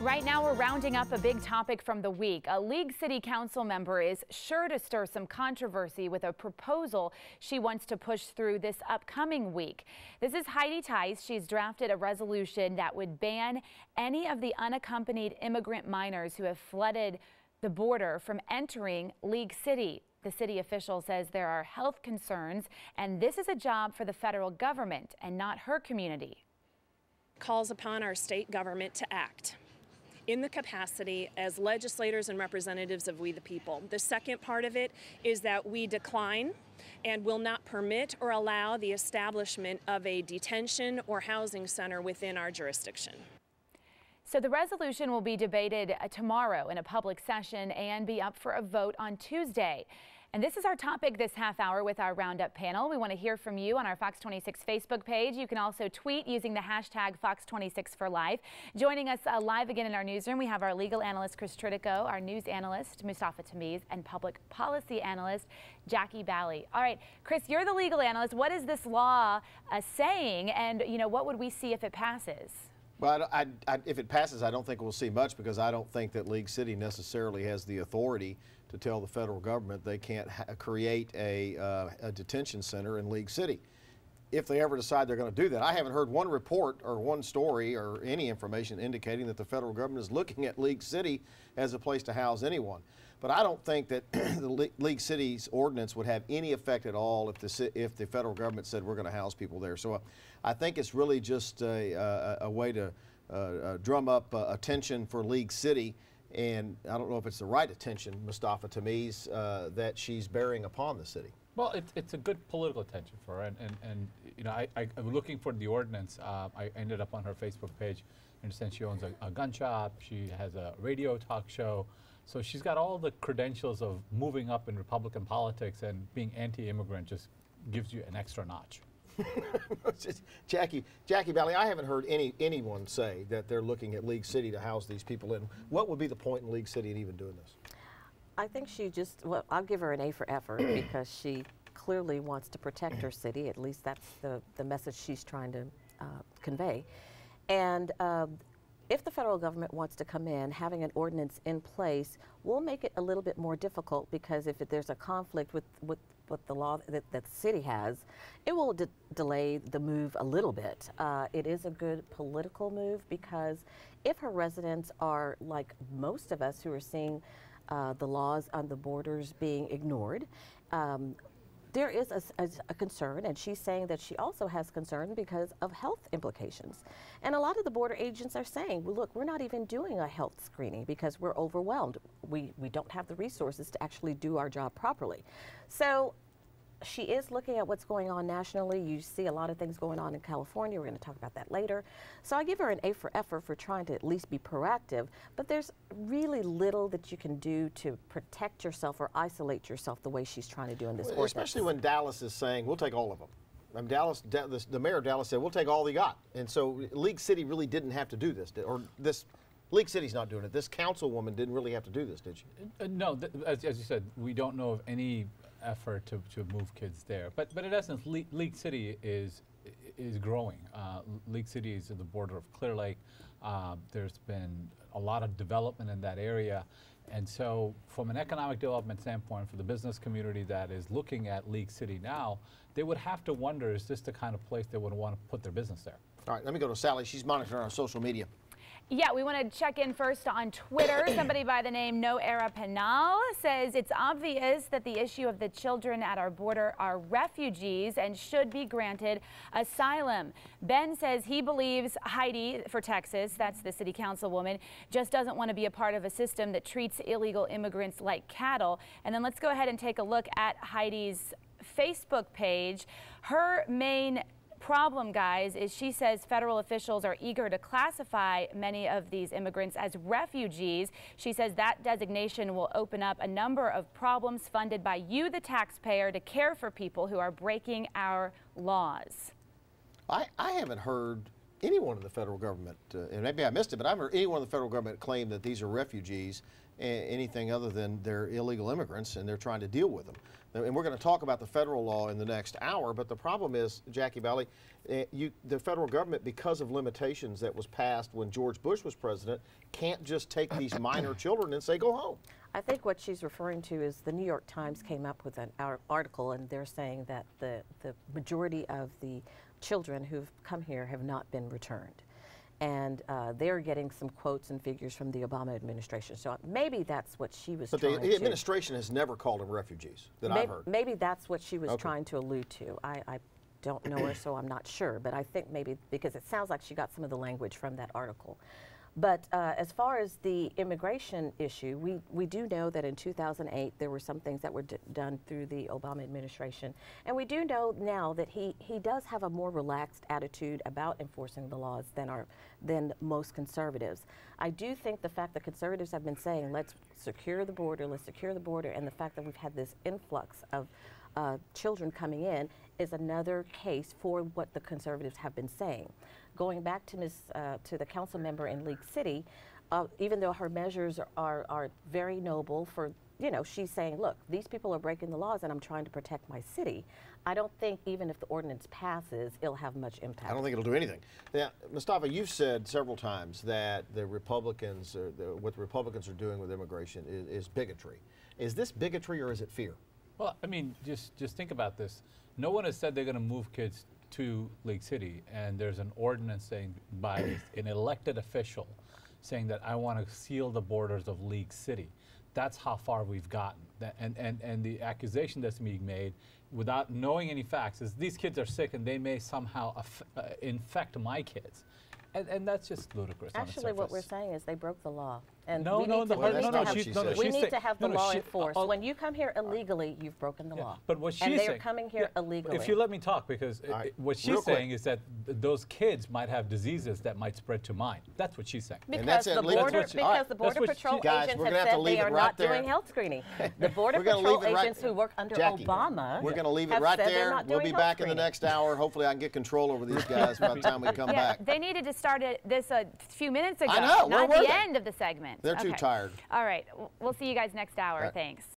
Right now, we're rounding up a big topic from the week. A League City Council member is sure to stir some controversy with a proposal she wants to push through this upcoming week. This is Heidi Tice. She's drafted a resolution that would ban any of the unaccompanied immigrant minors who have flooded the border from entering League City. The city official says there are health concerns, and this is a job for the federal government and not her community. Calls upon our state government to act in the capacity as legislators and representatives of we the people. The second part of it is that we decline and will not permit or allow the establishment of a detention or housing center within our jurisdiction. So the resolution will be debated tomorrow in a public session and be up for a vote on Tuesday. And this is our topic this half hour with our Roundup panel. We want to hear from you on our Fox 26 Facebook page. You can also tweet using the hashtag Fox26forlife. Joining us live again in our newsroom, we have our legal analyst, Chris Tritico, our news analyst, Mustafa Tamiz, and public policy analyst, Jackie Bally. All right, Chris, you're the legal analyst. What is this law saying, and what would we see if it passes? Well, if it passes, I don't think we'll see much, because I don't think that League City necessarily has the authority to tell the federal government they can't create a detention center in League City. If they ever decide they're going to do that, I haven't heard one report or one story or any information indicating that the federal government is looking at League City as a place to house anyone. But I don't think that the League City's ordinance would have any effect at all if the federal government said we're going to house people there. So I think it's really just a way to drum up attention for League City. And I don't know if it's the right attention, Mustafa Tamiz, that she's bearing upon the city. Well, it's a good political attention for her, and I'm looking for the ordinance. I ended up on her Facebook page. I understand she owns a gun shop. She has a radio talk show. So she's got all the credentials of moving up in Republican politics, and being anti-immigrant just gives you an extra notch. Jackie Bally, I haven't heard anyone say that they're looking at League City to house these people in. What would be the point in League City in even doing this? I think well, I'll give her an A for effort because she clearly wants to protect her city. At least that's the message she's trying to convey. And if the federal government wants to come in, having an ordinance in place will make it a little bit more difficult, because if there's a conflict with the law that the city has, it will delay the move a little bit. It is a good political move, because if her residents are like most of us who are seeing the laws on the borders being ignored, there is a concern, and she's saying that she also has concern because of health implications. And a lot of the border agents are saying, well, look, we're not even doing a health screening because we're overwhelmed. We don't have the resources to actually do our job properly. So she is looking at what's going on nationally. You see a lot of things going on in California. We're going to talk about that later. So I give her an A for effort for trying to at least be proactive, but there's really little that you can do to protect yourself or isolate yourself the way she's trying to do in this ordinance. Especially when Dallas is saying, we'll take all of them. I mean, the mayor of Dallas said, we'll take all they got. And so League City really didn't have to do this, or this. League City's not doing it. This councilwoman didn't really have to do this, did she? No, as you said, we don't know of any effort to move kids there. But in essence, League City is growing. League City is at the border of Clear Lake. There's been a lot of development in that area. And so from an economic development standpoint, for the business community that is looking at League City now, they would have to wonder, is this the kind of place they would want to put their business there? All right, let me go to Sally. She's monitoring our social media. Yeah, we want to check in first on Twitter. Somebody by the name No Era Penal says it's obvious that the issue of the children at our border are refugees and should be granted asylum. Ben says he believes Heidi for Texas, that's the city councilwoman, just doesn't want to be a part of a system that treats illegal immigrants like cattle. And then let's go ahead and take a look at Heidi's Facebook page. Her main problem, guys, is she says federal officials are eager to classify many of these immigrants as refugees. She says that designation will open up a number of problems funded by you, the taxpayer, to care for people who are breaking our laws. I haven't heard anyone in the federal government, and maybe I missed it, but I haven't heard anyone in the federal government claim that these are refugees, anything other than they're illegal immigrants and they're trying to deal with them. And we're going to talk about the federal law in the next hour, but the problem is, Jackie Valley, the federal government, because of limitations that was passed when George Bush was president, can't just take these minor children and say, go home. I think what she's referring to is the New York Times came up with an article, and they're saying that the majority of the children who've come here have not been returned. And they're getting some quotes and figures from the Obama administration. So maybe that's what she was trying to... But the administration has never called them refugees, that I've heard. Maybe that's what she was trying to allude to. I don't know her, so I'm not sure. But I think maybe, because it sounds like she got some of the language from that article. But as far as the immigration issue, we do know that in 2008 there were some things that were done through the Obama administration. And we do know now that he does have a more relaxed attitude about enforcing the laws than most conservatives. I do think the fact that conservatives have been saying, let's secure the border, and the fact that we've had this influx of children coming in is another case for what the conservatives have been saying. Going back to to the council member in League City, even though her measures are very noble for, she's saying, look, these people are breaking the laws and I'm trying to protect my city. I don't think even if the ordinance passes, it'll have much impact. I don't think it'll do anything. Now, Mustafa, you've said several times that the Republicans, what the Republicans are doing with immigration is bigotry. Is this bigotry or is it fear? Well, I mean, just think about this. No one has said they're going to move kids to League City, and there's an ordinance saying by an elected official saying that I want to seal the borders of League City. That's how far we've gotten. And the accusation that's being made without knowing any facts is these kids are sick and they may somehow infect my kids. And that's just ludicrous. Actually, what we're saying is they broke the law. And we need to have the law enforced. When you come here illegally, you've broken the law. But what she's saying, they're coming here illegally. If you let me talk, because what she's saying is that those kids might have diseases that might spread to mine. That's what she's saying. Because the Border Patrol agents have said they are not doing health screening. The Border Patrol agents who work under Obama. We're going to leave it right there. We'll be back in the next hour. Hopefully, I can get control over these guys by the time we come back. They needed to start this a few minutes ago. I know. Not the end of the segment. They're too tired. All right. We'll see you guys next hour. Thanks.